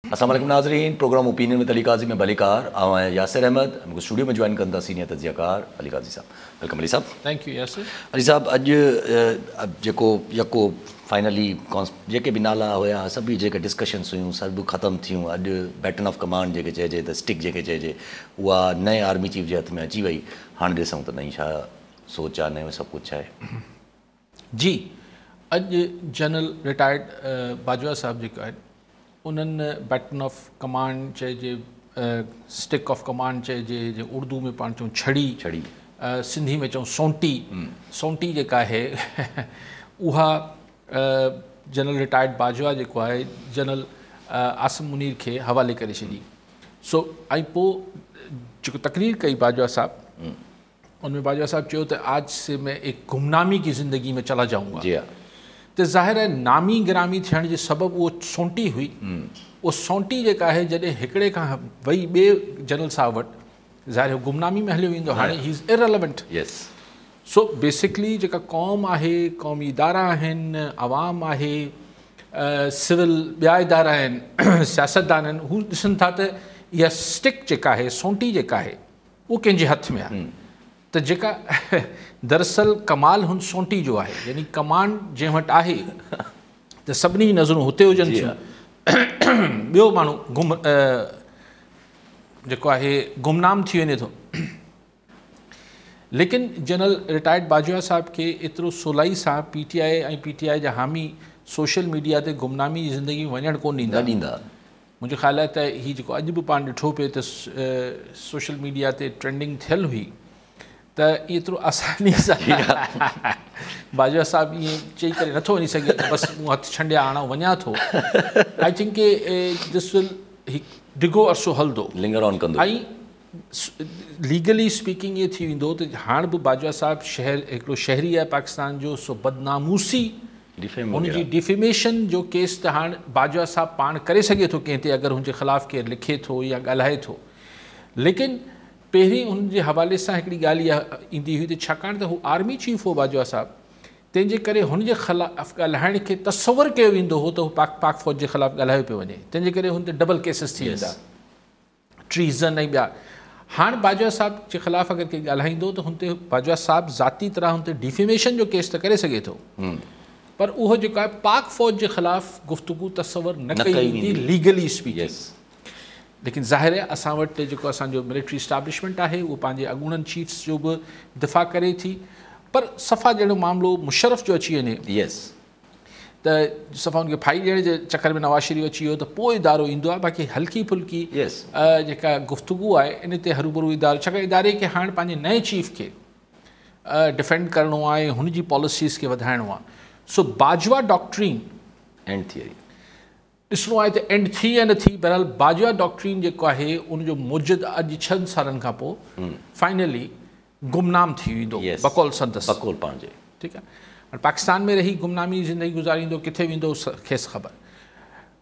अस्सलाम वालेकुम नाज़रीन, प्रोग्राम ओपिनियन में अली काजी में बलिकार आवां यासिर अहमद हमको स्टूडियो में ज्वाइन कंदा सीनियर तजियाकार अली काजी साहब। वेलकम अली साहब। Thank you Yasir. अली साहब, अब जेको यको फाइनली जेके भी नाला हुआ सभी जेके डिस्कशन्स हुयूं सब ख़त्म थियूं। अॼु बैटन ऑफ कमांड जेके चइजे त स्टिक जेके चइजे उहा नए आर्मी चीफ जे हथ में अची वई। हाणे ॾिसूं त नई छा सोच आहे, नयो सभु कुझु आहे। जी, अॼु जनरल रिटायर्ड बाजवा साहब जेका आहिनि उन्हनि बैटन ऑफ कमांड चइजे, स्टिक ऑफ कमांड चइजे, जे उर्दू में पाण चऊं छड़ी, सिंधी में चऊं सोंटी जेका आहे उहा जनरल रिटायर्ड बाजवा जेको आहे जनरल आसिम मुनीर खे हवाले करे छॾी। सो ऐं पोइ जेको तकरीर कई बाजवा साहब, उनमें बाजवा साहब चयो त आज से मैं एक गुमनामी की ज़िंदगी में चला जाऊँगा। जी हाँ। तो ज़ाहिर है नामी गिरामी थियण जे सबबु वो सोंटी हुई। वो सोंटी जेका आहे जॾहिं हिकिड़े खां वई ॿिए जनरल साहब वटि ज़ाहिर है गुमनामी में हलियो वेंदो, हाणे he is irrelevant. Yes. So basically जेका क़ौम आहे, क़ौमी इदारा आहिनि, आवाम आहे, सिविल ॿिया इदारा आहिनि, सियासतदान आहिनि, हू ॾिसनि था त इहा स्टिक जेका आहे, सोंटी जेका आहे उहो कंहिंजे हथ में आहे। त जेका दरअसल कमाल हुन सोंटी जो आहे, यानी कमांड जंहिं वटि आहे त सभिनी नज़रूं हुते हुजनि थियूं। ॿियो माण्हू जेको आहे गुमनाम थी वञे थो। लेकिन जनरल रिटायर्ड बाजवा साहब खे एतिरो सवलाई सां PTI ऐं PTI जा हामी सोशल मीडिया ते गुमनामी जी ज़िंदगी में वञणु कोन ॾींदा। मुंहिंजो ख़्यालु आहे त हीअ जेको अॼु बि पाण ॾिठो पिए त सोशल मीडिया ते ट्रेंडिंग थियल हुई, त एतिरो आसानी सां बाजवा साहब ईअं चई करे नथो वञी सघे त बसि मूं हथु छंडिया हाणे वञा थो। आई थिंक के दिस विल डिघो अरसो हलंदो, लिंगर ऑन कंदो। ऐं लीगली स्पीकिंग ये थी वेंदो त हाणे बि बाजवा साहब हिकिड़ो शहरी आहे पाकिस्तान जो, सो बदनामूसी हुनजी डिफेमेशन जो केस त हाणे बाजवा साहब पाण करे सघे थो कंहिं ते, अगरि हुनजे ख़िलाफ़ु केरु लिखे थो या ॻाल्हाए थो। लेकिन पहिरीं हुनजे हवाले सां हिकिड़ी ॻाल्हि इहा ईंदी हुई त छाकाणि त हू आर्मी चीफ हो बाजवा साहब, तंहिंजे करे हुनजे ख़िलाफ़ु ॻाल्हाइण खे तसवुरु कयो वेंदो हो त हू पाक फ़ौज जे ख़िलाफ़ु ॻाल्हायो पियो वञे, तंहिंजे करे हुन ते डबल केसिस थी वेंदा, ट्रीज़न ऐं ॿिया। हाणे बाजवा साहब जे ख़िलाफ़ु अगरि केरु ॻाल्हाईंदो त हुन ते बाजवा साहब ज़ाती तरह हुन ते डिफेमेशन जो केस त करे सघे थो, पर उहो जेको आहे पाक फ़ौज जे ख़िलाफ़ु गुफ़्तगू तसवुरु न कई वेंदी लीगली स्पीकिंग। लेकिन ज़ाहिर आहे असां वटि जेको असांजो मिलिट्री इस्टाब्लिशमेंट आहे उहो पंहिंजे अॻूणनि चीफ्स जो बि दिफ़ा करे थी, पर सफ़ा जहिड़ो मामिलो मुशर्रफ जो अची वञे त सफ़ा हुनखे फाई ॾियण जे चकर में नवाज़ शरीफ़ अची वियो त पोइ इदारो ईंदो आहे। बाक़ी हल्की फुल्की जेका गुफ़्तगू आहे इन ते हरूभरू इदारो, छाकाणि इदारे खे हाणे पंहिंजे नए चीफ खे डिफेंड करिणो आहे, हुनजी पॉलिसीज़ खे वधाइणो आहे। सो बाजवा डॉक्ट्रीन एंड थियरी ॾिसणो आहे त एंड थी या न थी, बहरहाल बाजवा डॉक्ट्रीन जेको आहे उनजो मुजिद अॼु 6 सालनि खां पोइ फाइनली गुमनाम थी वेंदो, बकौल संदसि, बकौल पंहिंजे। ठीकु आहे, हाणे पाकिस्तान में रही गुमनामी ज़िंदगी गुज़ारींदो, किथे वेंदो खेसि ख़बर।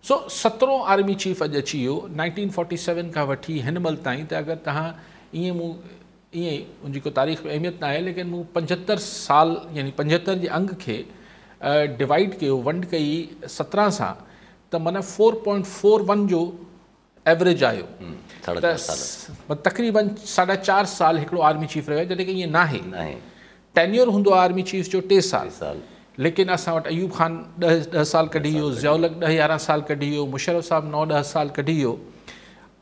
सो 17 आर्मी चीफ अॼु अची वियो 1947 खां वठी हिन महिल ताईं। त अगरि तव्हां ईअं मुंहिंजी को तारीख़ में अहमियत न आहे, लेकिन मूं 75 साल यानी 75 जे अंग खे डिवाइड कयो, वंड कई 17 सां, त माना 4.41 जो एवरेज आयो। त तक़रीबन 4.5 साल हिकिड़ो आर्मी चीफ रहियो, जॾहिं की ईअं न आहे। टेन्योर हूंदो आहे आर्मी चीफ जो 3 साल, लेकिन असां वटि अयूब खान 10 साल कढी वियो, ज़ियाउल 10-11 साल कढी वियो, मुशर्रफ साहब 9-10 साल कढी वियो,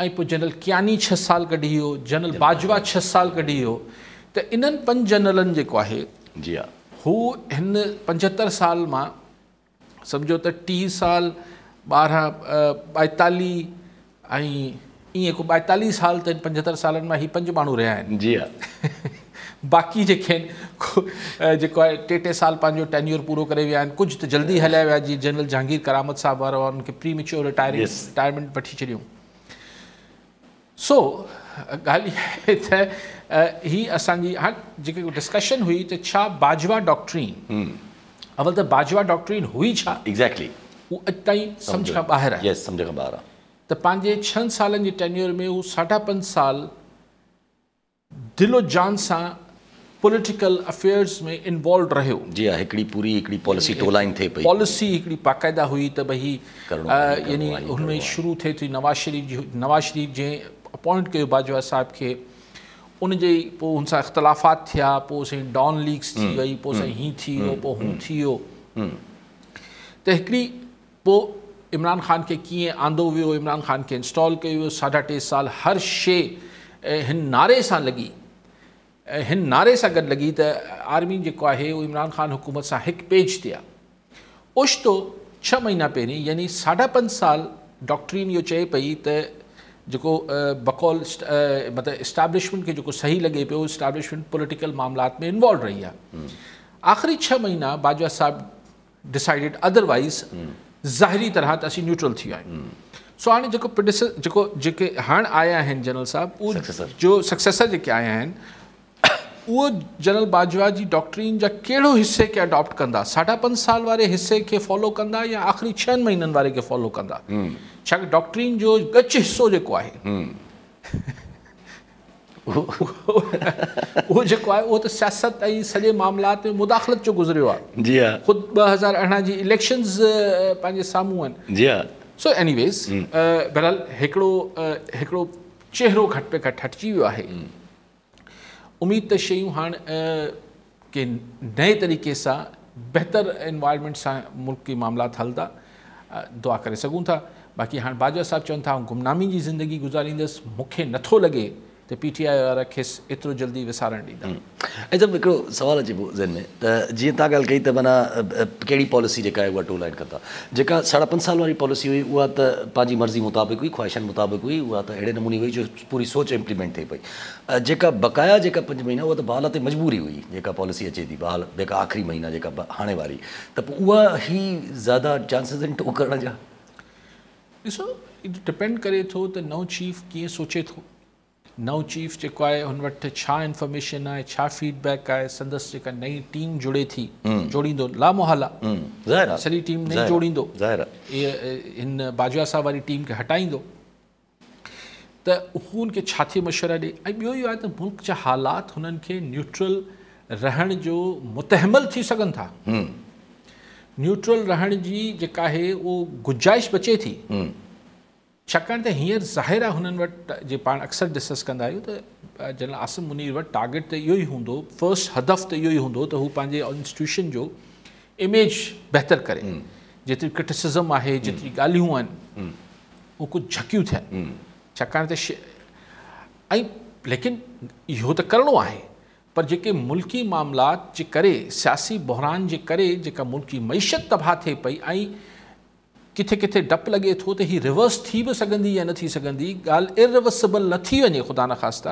ऐं पोइ जनरल कियानी 6 साल कढी वियो, जनरल बाजवा 6 साल कढी वियो। त इन्हनि 5 जनरलनि जेको आहे हू हिन 75 साल मां सम्झो त 30 साल 42 ऐं ईअं को 42 साल त 75 सालनि मां ही 5 माण्हू रहिया आहिनि। जी हा। बाक़ी जेके आहिनि जेको आहे 3 साल पंहिंजो टेन्योर पूरो करे विया आहिनि, कुझु त जल्दी हलिया विया, जीअं जनरल जहांगीर करामत साहब वारो आहे, उनखे प्रीमेच्योर रिटायरमेंट वठी छॾियूं। सो ॻाल्हि इहा आहे त ही असांजी हाणे जेकी डिस्कशन हुई त छा बाजवा डॉक्ट्रीन, अवल त बाजवा डॉक्ट्रीन हुई छा एग्ज़ैक्टली, उहो अॼु ताईं सम्झ खां ॿाहिरि आहे। सम्झ खां ॿाहिरि आहे। त पंहिंजे 6 सालनि जे टेन्योर में हू 5.5 साल दिलो जान सां पॉलिटिकल अफेयर्स में इन्वॉल्व रहियो। जी हाँ, हिकिड़ी पूरी हिकिड़ी पॉलिसी टोलाइन थिए पई, पॉलिसी हिकिड़ी बाक़ाइदा हुई त भई यानी हुनमें शुरू थिए थी नवाज़ शरीफ जे अपॉइंट कयो बाजवा साहिब खे, उन जे पोइ हुन सां इख़्तिलाफ़ात थिया, पोइ साईं डॉन लीक्स थी वई, पोइ साईं हीअं थी वियो, पोइ हूं थी वियो, त हिकिड़ी पोइ इमरान ख़ान खे कीअं आंदो वियो, इमरान ख़ान खे इंस्टॉल कयो वियो, 2.5 साल हर शइ हिन नारे सां लॻी, हिन नारे सां गॾु लॻी त आर्मी जेको आहे उहो इमरान ख़ान हुकूमत सां हिकु पेज ते आहे। ओचितो 6 महीना पहिरीं यानी 5.5 साल डॉक्ट्रीन इहो चए पई त जेको बकौल मतिलबु इस्टेब्लिशमेंट खे जेको सही लॻे पियो, इस्टेब्लिशमेंट पॉलिटिकल मामलात में इन्वॉल्व रही आहे। आख़िरी 6 महीना बाजवा साहब डिसाइडेड अदरवाइज़, ज़ाहिरी तरह त असीं न्यूट्रल थी विया आहियूं। सो हाणे जेके हाणे आया आहिनि जनरल साहब, उहो जो सक्सेसर जेके आया आहिनि, उहो जनरल बाजवा जी डॉक्ट्रीन जा कहिड़ो हिस्से खे अडॉप्ट कंदा, 5.5 साल वारे हिस्से खे फॉलो कंदा या आख़िरी 6 महीननि वारे खे फॉलो कंदा? छाकाणि डॉक्ट्रीन जो गच हिस्सो जेको आहे उहो जेको आहे उहो त सियासत ऐं सॼे मामलात में मुदाख़लत जो गुज़रियो आहे। जी हा, ख़ुदि 2018 जी इलेक्शन्स पंहिंजे साम्हूं आहिनि। जी हा। सो एनीवेज़, बहरहाल हिकिड़ो चहिरो घटि में घटि हटिजी वियो आहे। उम्मीद त शयूं हाणे के नए तरीक़े सां बहितर एनवायरनमेंट सां मुल्क के मामलात हलंदा, दुआ करे सघूं था। बाक़ी हाणे बाजवा साहिबु चवनि था गुमनामी जी ज़िंदगी गुज़ारींदसि, मूंखे नथो लॻे त PTI वारा खेसि एतिरो जल्दी विसारणु ॾींदा। ऐं जब हिकिड़ो सुवालु अचे पोइ ज़हन में त जीअं तव्हां ॻाल्हि कई त माना कहिड़ी पॉलिसी जेका आहे उहा टोलाइन कंदा, जेका 5.5 साल वारी पॉलिसी हुई उहा त पंहिंजी मर्ज़ी मुताबिक़ हुई, ख़्वाहिशनि मुताबिक़ हुई, उहा त अहिड़े नमूने हुई जो पूरी सोच इम्प्लीमेंट थिए पई। जेका बक़ाया जेका 5 महीना उहा त बहाल ते मजबूरी हुई, जेका पॉलिसी अचे थी बहाल, जेका आख़िरी महीना जेका हाणे वारी, त पोइ उहा ई ज़्यादा चांसिस आहिनि टो करण जा? ॾिसो, डिपेंड करे थो त नओं चीफ कीअं सोचे थो, नओं चीफ जेको आहे हुन वटि छा इंफॉर्मेशन आहे, छा फीडबैक आहे, संदसि जेका नई टीम जुड़े थी, जोड़ींदो लामोहला, सॼी टीम नई जोड़ींदो, हिन बाजवा साहब वारी टीम खे हटाईंदो, त हू उनखे छा थिए मशवरा ॾे। ऐं ॿियो इहो आहे त मुल्क जा हालात हुननि खे न्यूट्रल रहण जो मुतहमल थी सघनि था। न्यूट्रल रहण जी जेका आहे उहो गुंजाइश बचे थी, छाकाणि त हींअर ज़ाहिर आहे हुननि वटि, जे पाण अक्सर डिस्कस कंदा आहियूं त जनरल आसिम मुनीर वटि टारगेट त इहो ई हूंदो, फर्स्ट हदफ़ त इहो ई हूंदो त हू पंहिंजे इंस्टीट्यूशन जो इमेज बहितर करे, जेतिरी क्रिटिसिज़म आहे, जेतिरी ॻाल्हियूं आहिनि, उहो कुझु झकियूं थियनि, छाकाणि त ऐं लेकिन इहो त करिणो आहे, पर जेके मुल्की मामलात जे करे, सियासी बहरान जे करे जेका मुल्की मईशत तबाह थिए पई, ऐं किथे किथे डपु लॻे थो त हीअ रिवर्स थी बि सघंदी या न थी सघंदी, ॻाल्हि इरिवर्सिबल न थी वञे ख़ुदा न ख़ास्ता,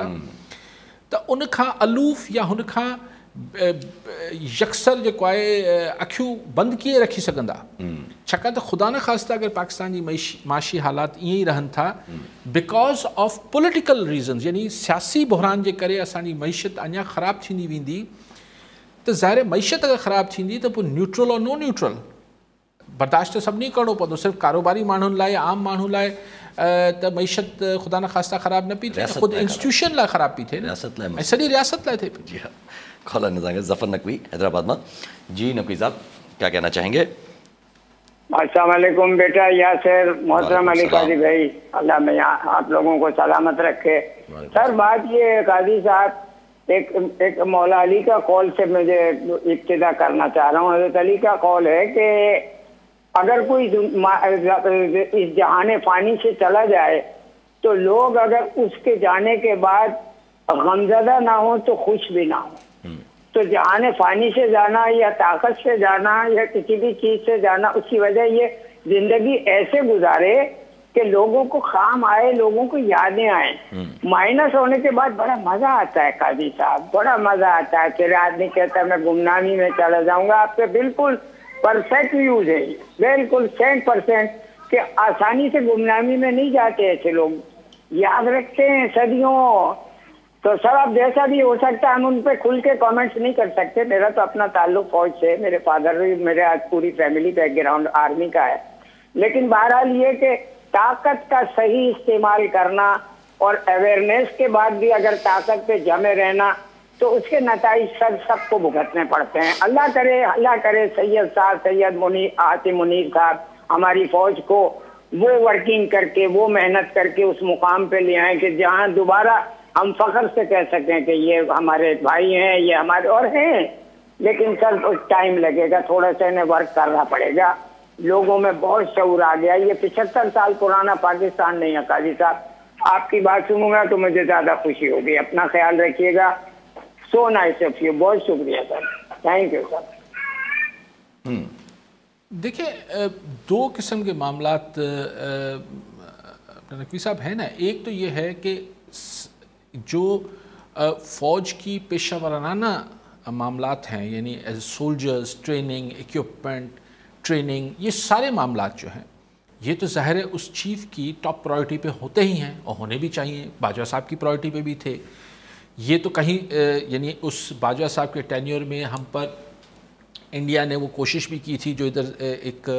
त उनखां अलूफ़ या हुनखां यकसर जेको आहे अखियूं बंदि कीअं रखी सघंदा? छाकाणि त ख़ुदा न ख़ास्ता अगरि पाकिस्तान जी माशी हालात ईअं ई रहनि था बिकॉज़ ऑफ पॉलिटिकल रीज़न्स, यानी सियासी बहरान जे करे असांजी मईशत अञा ख़राबु थींदी वेंदी, त ज़ाहिर मईशत अगरि ख़राबु थींदी त पोइ न्यूट्रल और नो न्यूट्रल बर्दाश्त सभिनी करिणो पवंदो, सिर्फ़ु कारोबारी माण्हुनि लाइ, आम माण्हुनि लाइ त मईशत ख़ुदा न ख़ास्ता ख़राबु न पई थिए, ख़ुदि इंस्टीट्यूशन लाइ ख़राबु पई थिए, ऐं सॼी रियासत लाइ थिए पई। जी हाँ, कॉलर नज़ार ज़फ़र नकवी हैदराबाद में। जी नकवी साहब, क्या कहना चाहेंगे? अस्सलाम वालेकुम बेटा यासिर, मोहतरम अली काजी भाई, अल्लाह में आप लोगों को सलामत रखे। सर बात ये काजी साहब, एक मौला अली का कॉल से मुझे इब्तिदा करना चाह रहा हूँ। हज़रत अली का कॉल है कि अगर कोई इस जहाने फ़ानी से चला जाए तो लोग अगर उसके जाने के बाद गमज़दा ना हो तो खुश भी ना हो। तो जहाने फ़ानी से जाना या ताकत से जाना या किसी भी चीज़ से जाना, उसकी वजह ये ज़िंदगी ऐसे गुजारे कि लोगों को काम आए, लोगों को यादें आए। माइनस होने के बाद बड़ा मज़ा आता है काजी साहब, बड़ा मज़ा आता है। फिर आदमी कहता है मैं गुमनामी में चला जाऊँगा। आपके बिल्कुल परफेक्ट व्यूज है, बिल्कुल 100% कि आसानी से गुमनामी में नहीं जाते ऐसे लोग, याद रखते हैं सदियों। तो सर अब जैसा भी हो सकता है हम उन पर खुल के कमेंट्स नहीं कर सकते। मेरा तो अपना ताल्लुक फौज से, मेरे फादर भी, मेरे आज पूरी फैमिली बैकग्राउंड आर्मी का है। लेकिन बहरहाल ये कि ताकत का सही इस्तेमाल करना और अवेयरनेस के बाद भी अगर ताकत पे जमे रहना, तो उसके नताइज सर सबको भुगतने पड़ते हैं। अल्लाह करे सैयद साहब, सैयद आसिम मुनीर साहब हमारी फौज को वो वर्किंग करके, वो मेहनत करके उस मुकाम पे ले आए कि जहाँ दोबारा हम फख्र से कह सकें कि ये हमारे भाई हैं, ये हमारे और हैं। लेकिन सर टाइम लगेगा, थोड़ा सा इन्हें वर्क करना पड़ेगा। लोगों में बहुत शऊर आ गया। ये 75 साल पुराना पाकिस्तान नहीं है काजी साहब। आपकी बात सुनूंगा तो मुझे ज्यादा खुशी होगी। अपना ख्याल रखिएगा। So nice of U. बहुत शुक्रिया सर, थैंक यू सर। देखिए, दो किस्म के मामलात नकवी साहब है ना। एक तो ये है कि जो फ़ौज की पेशा वराना मामलात हैं, यानी as soldiers, training, equipment, training, ये सारे मामलात जो हैं, ये तो ज़ाहिर है उस चीफ़ की टॉप प्रायोरिटी पे होते ही हैं और होने भी चाहिए। बाजवा साहब की प्रायोरिटी पे भी थे। ये तो कहीं यानी उस बाजवा साहब के टेन्योर में हम पर इंडिया ने वो कोशिश भी की थी, जो इधर एक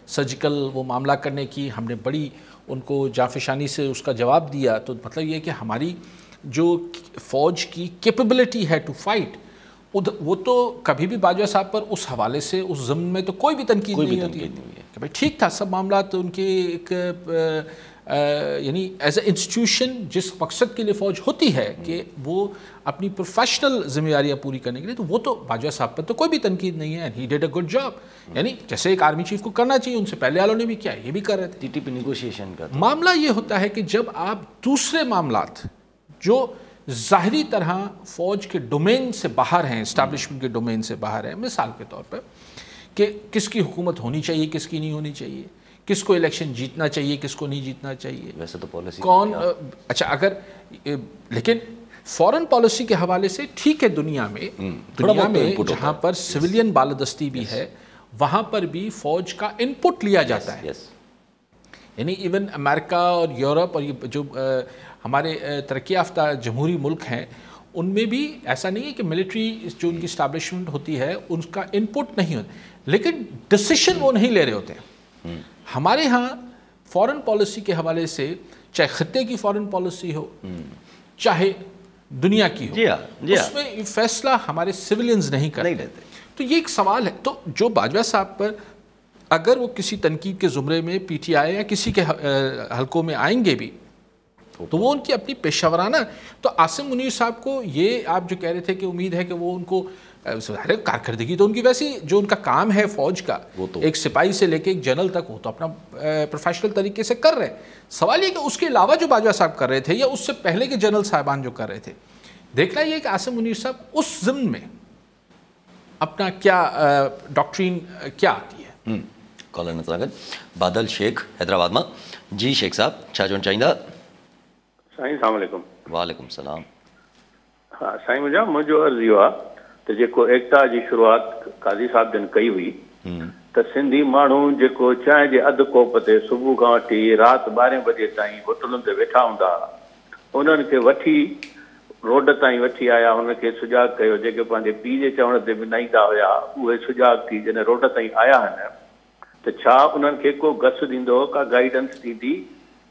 सर्जिकल वो मामला करने की, हमने बड़ी उनको जाफिशानी से उसका जवाब दिया। तो मतलब ये कि हमारी जो फ़ौज की कैपेबिलिटी है टू फाइट, वो तो कभी भी बाजवा साहब पर उस हवाले से उस ज़मीन में तो कोई भी तनकीद नहीं होती है कि भाई ठीक था, सब मामला तो उनके एक यानी एज ए इंस्टीट्यूशन जिस मकसद के लिए फ़ौज होती है कि वो अपनी प्रोफेशनल जिम्मेदारियाँ पूरी करने के लिए, तो वो तो बाजवा साहब पर तो कोई भी तनकीद नहीं है। He did a good job, यानी जैसे एक आर्मी चीफ को करना चाहिए, उनसे पहले वालों ने भी किया, ये भी कर रहे थे। टीटीपी नेगोशिएशन का मामला ये होता है कि जब आप दूसरे मामलात जो ज़ाहरी तरह फ़ौज के डोमेन से बाहर हैं, इस्टेब्लिशमेंट के डोमेन से बाहर हैं, मिसाल के तौर पर कि किसकी हुकूमत होनी चाहिए, किसकी नहीं होनी चाहिए, किसको इलेक्शन जीतना चाहिए, किसको नहीं जीतना चाहिए, वैसे तो पॉलिसी कौन अच्छा अगर लेकिन फॉरेन पॉलिसी के हवाले से ठीक है, दुनिया में जहाँ पर सिविलियन बालादस्ती भी है, वहाँ पर भी फ़ौज का इनपुट लिया जाता है। यानी इवन अमेरिका और यूरोप और ये जो हमारे तरक्की याफ्ता जमहूरी मुल्क हैं, उनमें भी ऐसा नहीं है कि मिलिट्री जो उनकी इस्टेब्लिशमेंट होती है उसका इनपुट नहीं होता, लेकिन डिसीशन वो नहीं ले रहे होते हैं। हमारे यहाँ फॉरेन पॉलिसी के हवाले से, चाहे खत्ते की फॉरेन पॉलिसी हो, चाहे दुनिया की हो, उसमें फैसला हमारे सिविलियंस नहीं करते। तो ये एक सवाल है। तो जो बाजवा साहब पर अगर वो किसी तनकीद के ज़ुमरे में पीटीआई या किसी के हलकों में आएंगे भी, तो वो उनकी अपनी पेशावराना। तो आसिम मुनीर साहब को ये आप जो कह रहे थे कि उम्मीद है कि वो उनको कारकर्दगी तो उनकी वैसी जो उनका काम है फ़ौज का, तो एक सिपाही से लेके एक जनरल तक, वो तो अपना प्रोफेशनल तरीके से कर रहे हैं। सवाल ये कि उसके अलावा जो बाजवा साहब कर रहे थे या उससे पहले के जनरल साहबान जो कर रहे थे, देखना ये कि आसिम मुनीर साहब उस ज़िम्न में अपना क्या डॉक्ट्रीन क्या आती है। कॉलर नतरागन बादल शेख हैदराबाद में। जी शेख साहब, छा चवण चाहींदा? साईं अस्सलाम वालेकुम। वालेकुम सलाम। हाँ साईं, मुंहिंजो अर्ज़ु इहो आहे त जेको एकता जी शुरूआति काज़ी साहब जन कई हुई, त सिंधी माण्हू जेको चांहि जे अधु कोप ते सुबुह खां वठी राति 12 बजे ताईं होटलुनि ते वेठा हूंदा, उन्हनि खे वठी रोड ताईं वठी आया, हुनखे सुजाग कयो। जेके पंहिंजे पीउ जे चवण ते बि न ईंदा हुया, उहे सुजाग थी जॾहिं रोड ताईं आया आहिनि, त छा उन्हनि खे को गस ॾींदो, का गाइडेंस ॾींदी?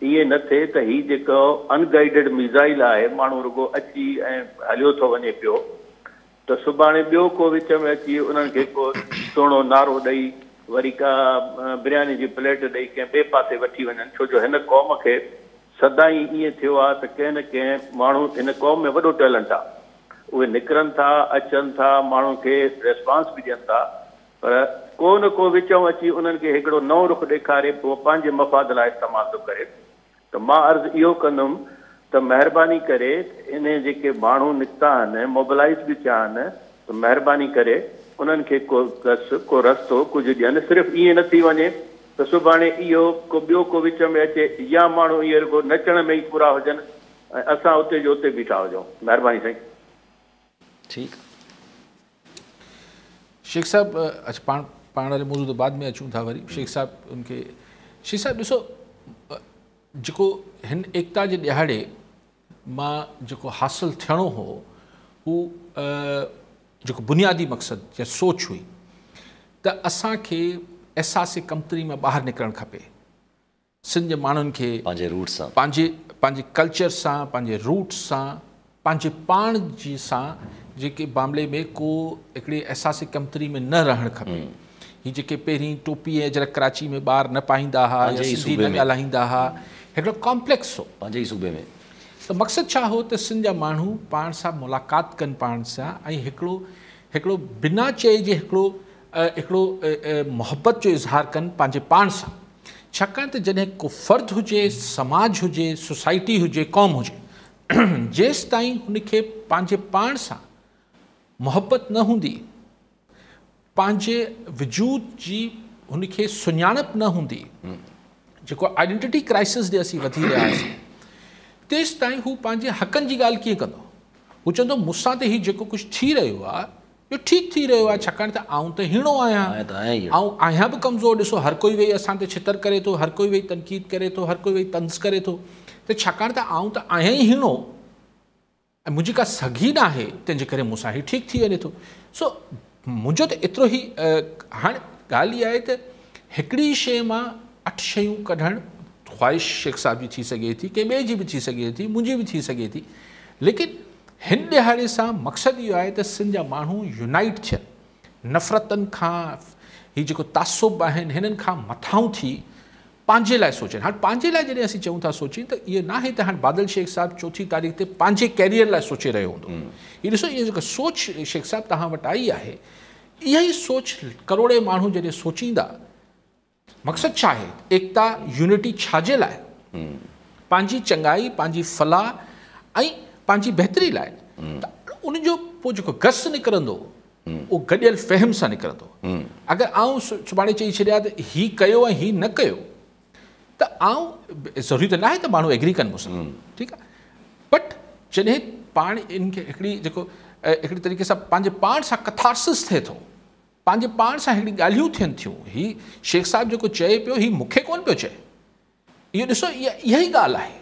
ईअं न थिए त हीउ जेको अनगाइडेड मिज़ाइल आहे, माण्हू रुगो अची ऐं हलियो थो वञे पियो, त सुभाणे ॿियो को विच में अची उन्हनि खे को सुहिणो नारो ॾेई वरी का बिरयानी जी प्लेट ॾेई कंहिं ॿिए पासे वठी वञनि। छो जो हिन क़ौम खे सदाई ईअं थियो आहे त कंहिं न कंहिं माण्हू, हिन क़ौम में वॾो टैलेंट आहे, उहे निकिरनि था, अचनि था, माण्हुनि खे रिस्पॉन्स बि ॾियनि था, पर को न को विचों अची उन्हनि खे हिकिड़ो नओं रुख ॾेखारे पोइ पंहिंजे मफ़ाद लाइ इस्तेमालु थो करे। त मां अर्ज़ु इहो कंदुमि त महिरबानी करे इन जेके माण्हू निकिता आहिनि, मोबिलाइज़ बि थिया आहिनि, त महिरबानी करे उन्हनि खे को गस, को रस्तो कुझु ॾियनि। सिर्फ़ु ईअं न थी वञे त सुभाणे इहो को ॿियो को विच में अचे, या माण्हू इहे रुगो नचण में ई पूरा हुजनि ऐं असां उते जो उते बीठा हुजूं। महिरबानी साईं। ठीकु। शेख साहब, अच्छा पाण वारे मौजूद बाद में अचूं था वरी। शेख साहब उनके शेख साहब ॾिसो, जेको हिन एकता जे ॾिहाड़े मां जेको हासिल थियणो हो, हू जेको बुनियादी मक़सदु या सोच हुई त असांखे एहसास कमतरी में ॿाहिरि निकिरणु खपे। सिंध जे माण्हुनि खे पंहिंजे रूट सां, पंहिंजे कल्चर सां, पंहिंजे रूट्स सां, पंहिंजे पाण जी सां जेके मामले में को हिकिड़े एहसासी कमतरी में न रहणु खपे। ही जेके पहिरीं टोपी ऐं अजरक कराची में ॿार न पाईंदा हुआ या सिंधी न ॻाल्हाईंदा हुआ, हिकिड़ो कॉम्प्लेक्स हो पंहिंजे ई सूबे में। त मक़सदु छा हो त सिंध जा माण्हू पाण सां मुलाक़ात कनि पाण सां, ऐं हिकिड़ो बिना चए जे हिकिड़ो मोहबत जो इज़हार कनि पंहिंजे पाण सां। छाकाणि त जॾहिं को फ़र्दु हुजे, समाज हुजे, सोसाइटी हुजे, क़ौम हुजे, जेसि ताईं हुनखे पंहिंजे पाण सां मोहबत न हूंदी, पंहिंजे वजूद जी हुनखे सुञाणप न हूंदी, जेको आइडेंटिटी क्राइसिस ॾे असीं वधी रहियासीं, तेसि ताईं हू पंहिंजे हक़नि जी ॻाल्हि कीअं कंदो? हू चवंदो मूंसां त हीउ जेको कुझु थी रहियो आहे इहो ठीकु थी रहियो आहे, छाकाणि त आउं त हीणो आहियां, ऐं आहियां बि कमज़ोर। ॾिसो हर कोई वेही असां ते छितर करे थो, हर कोई वेही तनक़ीद करे थो, हर कोई वेही तंज़ करे थो, त छाकाणि त आउं त आहियां ई हीणो ऐं मुंहिंजी का सघी न आहे, तंहिंजे करे मूंसां हीउ ठीकु थी वञे थो। सो मुंहिंजो त एतिरो ई हाणे ॻाल्हि इहा आहे त हिकिड़ी शइ मां 8 शयूं कढणु ख़्वाहिश शेख साहब जी थी सघे थी, कंहिं ॿिए जी बि थी सघे थी, मुंहिंजी बि थी सघे थी, लेकिन हिन ॾिहाड़े सां मक़सदु इहो आहे त सिंध जा माण्हू यूनाइट थियनि, नफ़रतनि खां, हीउ जेको तासुब आहिनि हिननि खां मथां थी पंहिंजे लाइ सोचनि। हाणे पंहिंजे लाइ जॾहिं असीं चऊं था सोचीं, त इहो न आहे त हाणे बादल शेख साहिबु 4 तारीख़ ते पंहिंजे कैरियर लाइ सोचे रहियो हूंदो। हीउ ॾिसो, इहा जेका सोच शेख साहिबु तव्हां वटि आई आहे, इहा ई सोच करोड़े माण्हू जॾहिं सोचींदा, मक़सदु छा आहे? एकता, यूनिटी छाजे लाइ? पंहिंजी चङाई, पंहिंजी फलाह ऐं पंहिंजी बहितरी लाइ। त उनजो पोइ जेको गस निकिरंदो उहो गॾियल फ़हम सां निकिरंदो। अगरि आउं सुभाणे चई छॾिया त हीउ कयो ऐं हीउ न कयो, त आउं ज़रूरी त न आहे त माण्हू एग्री कनि मूंसां, ठीकु आहे, बट जॾहिं पाण इनखे हिकिड़ी तरीक़े सां पंहिंजे पाण सां कथार्सिस थिए थो, पंहिंजे पाण सां हिकिड़ी ॻाल्हियूं थियनि थियूं। हीउ शेख साहिबु जेको चए पियो, हीउ मूंखे कोन पियो चए, इहो ॾिसो इहा ई ॻाल्हि आहे।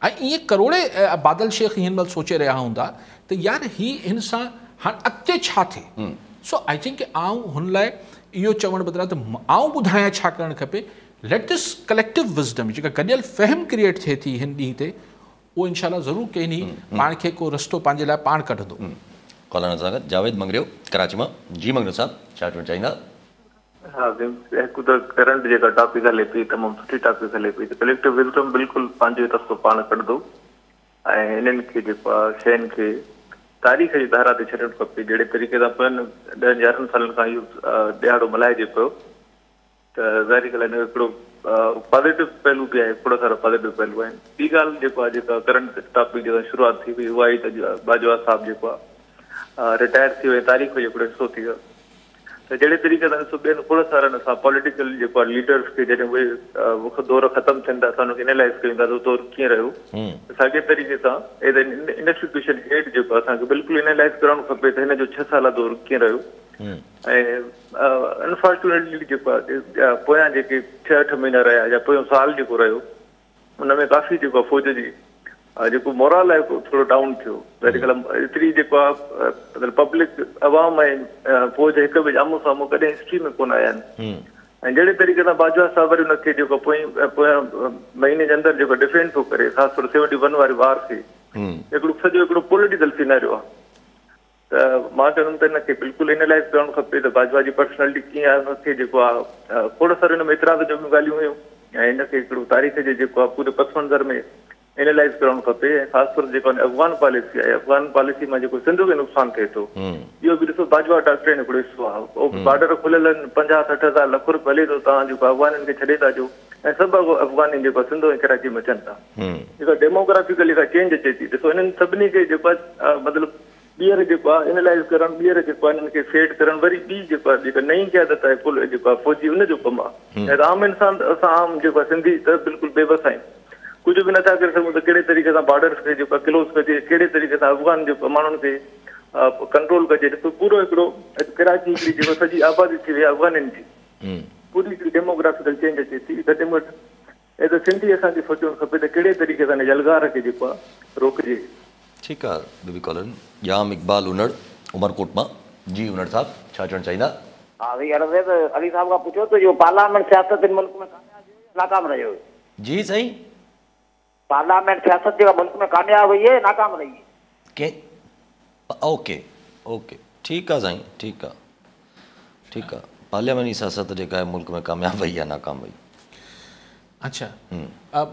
ऐं ईअं करोड़े बादल शेख हिन महिल सोचे रहिया हूंदा त यार हीउ हिन सां हाणे अॻिते छा थिए। सो आई थिंक आउं हुन लाइ इहो चवणु बदिरां त आउं ॿुधायां छा करणु खपे। लेट दिस कलेक्टिव विज़डम, जेका गॾियल फ़हम क्रिएट थिए थी हिन ॾींहं ते, उहो इनशाला ज़रूरु कंहिं ॾींहुं पाण खे को रस्तो पंहिंजे लाइ पाण कढंदो। कॉलर सां गॾु जावेद मंगरियो कराची मां। जी मंगरियो साहब, छा चवणु चाहींदा? हाँ, हिकु त करंट जेका टॉपिक हले पई, तमामु सुठी टॉपिक हले पई, त कलेक्टिव विज़डम बिल्कुलु पंहिंजो रस्तो पाण कढंदो ऐं हिननि खे जेको आहे शयुनि खे तारीख़ जी धारा ते छॾणु खपे। जहिड़े तरीक़े सां पोयनि 10-11 सालनि खां इहो ॾिहाड़ो मल्हाइजे पियो, त ज़ाहिरी ॻाल्हि आहे हिकिड़ो पॉज़िटिव पहलू बि आहे, खोड़ सारा पॉज़िटिव पहलू आहिनि। ॿी ॻाल्हि जेको आहे, जेका करंट टॉपिक जेका शुरूआति थी हुई, उहा ई त बाजवा साहिबु जेको आहे रिटायर थी वियो, तारीख़ जो हिकिड़ो हिसो थी वियो। त जहिड़े तरीक़े सां ॾिसो, ॿियनि खोड़ सारनि असां पॉलिटिकल जेको आहे लीडर्स खे जॾहिं उहे दौर ख़तमु थियनि था, असां हुनखे एनालाइज़ कयूं था त दौर कीअं रहियो। साॻे तरीक़े सां एज एन इंस्टीट्यूशन हेड जेको असांखे बिल्कुलु एनालाइज़ करणु खपे त हिन जो 6 साल दौर कीअं रहियो। ऐं अनफॉर्चुनेटली जेको आहे पोयां जेके 6-8 महीना रहिया या पोयों साल जेको रहियो, उन में काफ़ी जेको आहे फ़ौज जी जेको मोरल आहे थोरो डाउन थियो। अॼुकल्ह एतिरी जेको आहे मतिलबु पब्लिक अवाम ऐं फ़ौज हिक ॿिए आम्हूं साम्हूं कॾहिं हिस्ट्री में कोन आया आहिनि। ऐं जहिड़े तरीक़े सां बाजवा साहिब वरी हुनखे जेको पोयां महीने जे अंदरि जेको डिफेंड थो करे, ख़ासि तौर 71 वारे वार खे, हिकिड़ो पॉलिटिकल सिनेरियो आहे। त मां चवंदुमि त हिनखे बिल्कुलु एनालाइज़ करणु खपे त बाजवा जी पर्सनैलिटी कीअं आहे, हुनखे जेको आहे खोड़ सारो हिन में एतिराज़ जो बि ॻाल्हियूं हुयूं ऐं हिनखे हिकिड़ो तारीख़ जे जेको आहे पूरे पस मंज़र में एनालाइज़ करणु खपे। ऐं ख़ासि तौर जेको अफ़गान पॉलिसी आहे, अफ़गान पॉलिसी मां जेको सिंध खे नुक़सानु थिए थो, इहो बि ॾिसो बाजवा डॉक्ट्रिन हिकिड़ो हिसो आहे। बॉर्डर खुलियल आहिनि, 50-60 हज़ार लख रुपया हले थो, तव्हां जेको अफ़गाननि खे छॾे था ॾियो ऐं सभु अफ़गानी जेको सिंध ऐं कराची में अचनि था। जेका डेमोग्राफिकली जेका चेंज अचे थी, ॾिसो हिननि सभिनी खे जेको आहे मतिलबु ॿीहर जेको आहे एनालाइज़ करणु, ॿीहर जेको आहे हिननि खे फेड करणु, वरी ॿी जेको आहे जेका नई क़यादत आहे जेको आहे फ़ौजी, उनजो कमु आहे। ऐं आम इंसान असां आम जेको आहे सिंधी त बिल्कुलु बेबस आहियूं, कुझु बि नथा करे सघूं त कहिड़े तरीक़े सां बॉर्डर्स खे जेको आहे क्लोज़ कजे, कहिड़े तरीक़े सां अफ़गान जेको माण्हुनि खे कंट्रोल कजे। ॾिसो पूरो हिकिड़ो कराची हिकिड़ी जेको सॼी आबादी थी वई आहे अफ़गाननि जी, पूरी हिकिड़ी डेमोग्राफिकल चेंज अचे थी। घटि में घटि ऐं त सिंधी असांखे सोचणु खपे त कहिड़े तरीक़े सां हिन जलगार खे जेको आहे रोकिजे। ठीकु आहे। ॿियो कॉलर जाम इक़बाल उनड़ उमरकोट मां। जी उनड़ साहब, छा चवणु चाहींदा? हा भई, अली साहब खां पुछो त इहो पार्लियामेंट सियासत हिन मुल्क में कामयाब रहियो या नाकाम रहियो? जी साईं, पार्लियामेंट सियासत जेका मुल्क में कामयाब हुई है नाकाम रही है? ओके, ओके, ठीकु आहे साईं, ठीकु आहे। पार्लियामानी सियासत जेका आहे मुल्क में कामयाबु वई या नाकाम वई? अच्छा,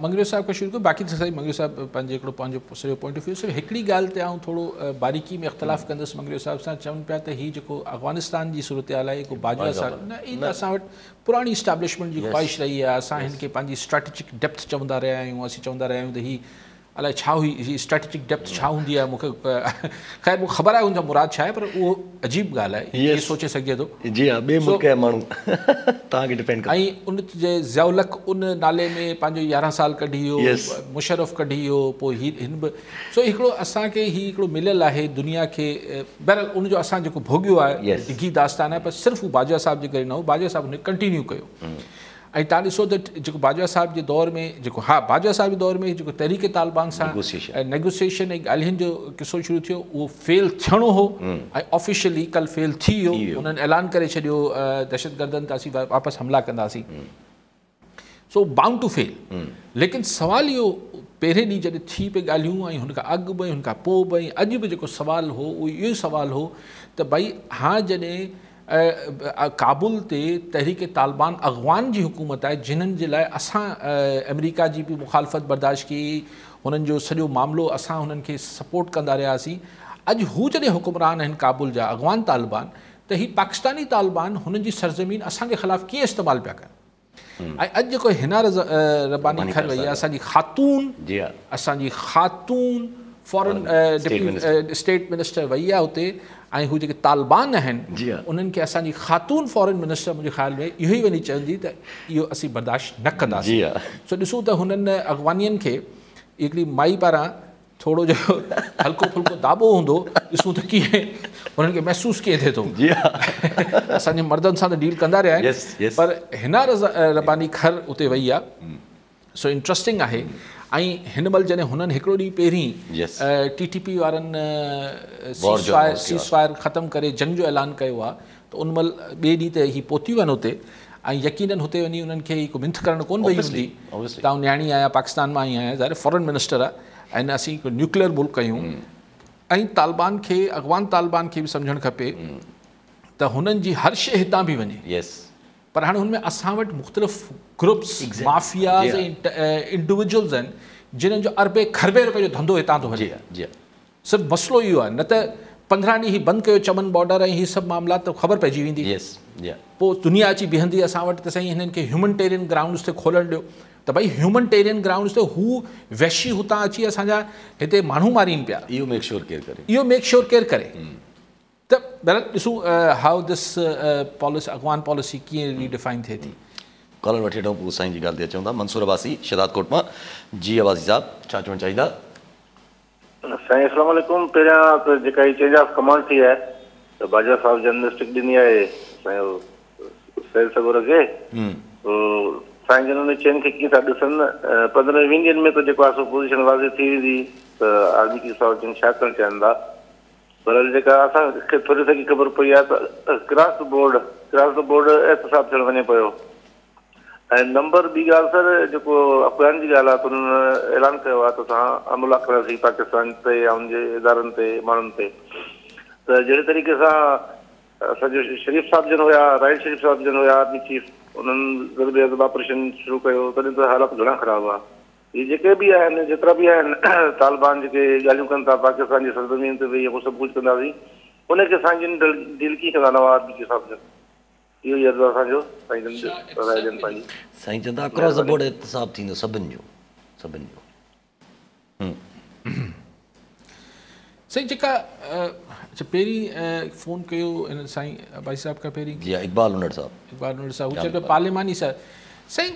मंगरियो साहब खां शुरू कयो। बाक़ी त साईं मंगरियो साहब पंहिंजो सॼो पॉइंट ऑफ व्यू। सिर्फ़ु हिकिड़ी ॻाल्हि ते आउं थोरो बारीकी में इख़्तिलाफ़ु कंदुसि मंगरियो साहब सां। चवनि पिया त हीउ जेको अफ़गानिस्तान जी सूरत हाल आहे, जेको बाजवा साहब न, ई त असां वटि पुराणी इस्टेब्लिशमेंट जी ख़्वाहिश रही आहे। असां हिन खे पंहिंजी स्ट्रेटेजिक डेप्थ चवंदा रहिया आहियूं। असीं चवंदा रहिया आहियूं त हीउ अलाए छा हुई, हीअ स्ट्रेटेजिक डेप्थ छा हूंदी आहे। मूंखे ख़ैर मूंखे ख़बर आहे हुनजा मुराद छा आहे, पर उहो अजीब ॻाल्हि आहे, इहे सोचे सघिजे थो। जी हा, ॿिए मुल्क जा माण्हू तव्हांखे डिपेंड करे। ऐं उन जे ज़ियाउलक उन नाले में पंहिंजो 11 साल कढी वियो, मुशर्रफ कढी वियो, पोइ हिन बि सो हिकिड़ो असांखे हीउ हिकिड़ो मिलियल आहे दुनिया खे। बहरहाल उनजो असां जेको भोॻियो आहे डिघी दास्तान आहे, पर सिर्फ़ु बाजवा साहिब जे करे न हो, बाजवा साहिब हुन कंटिन्यू कयो। ऐं तव्हां ॾिसो त जेको बाजवा साहिब जे दौर में जेको बाजवा साहिब जे दौर में जेको तहरीक तालिबान सां नेगोसिएशन ऐं ॻाल्हियुनि जो किसो शुरू थियो, उहो फेल थियणो हो ऐं ऑफिशियली कल्ह फेल थी वियो। उन्हनि ऐलान करे छॾियो दहशतगर्दनि ते असीं वापसि हमला कंदासीं। सो बाउंड टू फेल। लेकिन सवाल इहो पहिरें ॾींहुं जॾहिं थी पई ॻाल्हियूं ऐं हुनखां अॻु बि हुनखां पोइ बि अॼु बि जेको सुवालु हो उहो इहो ई सुवालु हो त भई जॾहिं काबुल ते तहरीक तालिबान अफ़गान जी हुकूमत आहे, जिन्हनि जे लाइ असां अमेरिका जी बि मुखालफ़त बर्दाश्त की, हुननि जो सॼो मामिलो असां हुननि खे सपोर्ट कंदा रहियासीं। अॼु हू जॾहिं हुकुमरान आहिनि काबुल जा अफ़गान तालिबान, त हीअ पाकिस्तानी तालिबान हुननि जी सरज़मीन असांजे ख़िलाफ़ु कीअं इस्तेमालु पिया कनि। ऐं अॼु जेको हिना रबानी खर वई आहे, असांजी ख़ातून फॉरेन स्टेट मिनिस्टर वई आहे हुते, ऐं हू जेके तालिबान आहिनि उन्हनि खे असांजी ख़ातून फॉरेन मिनिस्टर मुंहिंजे ख़्याल में इहो ई वञी चवंदी त इहो असीं बर्दाश्त न कंदासीं। सो ॾिसूं त हुननि अफ़गानियुनि खे हिकिड़ी माई पारां थोरो जो हल्को फुल्को दाॿो हूंदो, ॾिसूं त कीअं हुननि खे महसूसु कीअं थिए थो। असांजे मर्दनि सां त डील कंदा रहिया आहिनि, पर हिना रबानी खर उते वई आहे। सो इंट्रस्टिंग आहे। ऐं हिन महिल जॾहिं हुननि हिकिड़ो ॾींहुं पहिरीं TTP वारनि सीज़फायर ख़तमु करे जंग जो ऐलान कयो आहे, त उन महिल ॿिए ॾींहुं ते हीअ पहुती वञनि हुते। ऐं यकीननि हुते वञी उन्हनि खे हिकु मिंथ करणु कोन वई हूंदी, तव्हां न्याणी आहियां, पाकिस्तान मां ई आहियां, ज़ाहिर फॉरेन मिनिस्टर आहे, ऐं असीं हिकु न्यूक्लियर मुल्क आहियूं। ऐं तालिबान खे अफ़गान तालिबान खे बि सम्झणु खपे त हुननि जी हर शइ हितां बि वञे, पर हाणे हुनमें असां वटि मुख़्तलिफ़ ग्रुप्स माफ़ियाज़ ऐं इंडिविजुअल्स आहिनि जिन्हनि जो अरबे खरबे रुपए जो धंधो हितां थो हले। सिर्फ़ु मसइलो इहो आहे, न त 15 ॾींहं बंदि कयो चमन बॉर्डर ऐं हीअ सभु मामला त ख़बर पइजी वेंदी। पोइ दुनिया अची बीहंदी असां वटि त साईं हिननि खे ह्यूमनिटेरियन ग्राउंड्स ते खोलणु ॾियो। त भई ह्यूमनिटेरियन ग्राउंड्स ते हू वैशी हुतां अची असांजा हिते माण्हू मारीनि पिया, इहो मेक श्योर केरु करे। त बहरहाल ॾिसूं हाउ दिस पॉलिसी अफ़गान पॉलिसी कीअं रीडिफाइन थिए थी। कॉलर वठी वठूं, पोइ साईं जी ॻाल्हि ते अचूं था। मंसूर अब्बासी शहदाद कोट मां। जी अब्बासी साहब, छा चवणु चाहींदा? साईं अस्सलाम वालेकुम। पहिरियां त जेका हीअ चेंज ऑफ कमांड थी आहे त बाजवा साहिब जर्नलिस्टिक ॾिनी आहे असांजो सैल सगोर खे, साईं जन उन चेंज खे कीअं था ॾिसनि। 15-20 ॾींहंनि में त जेको आहे सो पोज़ीशन वाज़े थी वेंदी त आर्मी की साहब जन छा करणु चाहिनि था। पर जेका असांखे थोरी सॻी ख़बर पई आहे त क्रॉस द बोर्ड एहतसाब थियणु वञे पियो। ऐं नंबर ॿी ॻाल्हि सर, जेको अफ़गान जी ॻाल्हि आहे त उन्हनि ऐलान कयो आहे त असां हमला कंदासीं पाकिस्तान ते या हुनजे इदारनि ते, माण्हुनि ते। त जहिड़े तरीक़े सां असांजो शरीफ़ साहिब जन हुया, राहिल शरीफ़ साहिब जन हुया आर्मी चीफ, उन्हनि ज़रूरी अज़ब ऑपरेशन शुरू कयो, तॾहिं त हालात घणा ख़राबु हुआ। इहे जेके बि आहिनि, जेतिरा बि आहिनि तालिबान जेके ॻाल्हियूं कनि था पाकिस्तान जी सरज़मीन ते वेही सभु कुझु कंदासीं, उनखे साईं जन डील कीअं कंदा नवाज़ आर्मी साहिब जन? इहो ई अर्ज़ु असांजो साईं चवंदा अक्रॉस द बोर्ड एहतसाब थींदो सभिनि जो। साईं जेका अच्छा पहिरीं फ़ोन कयो हिन साईं भाई साहिब खां पहिरीं, जी इक़बाल उनड़ साहब, हू चए पियो पार्लिमानी साईं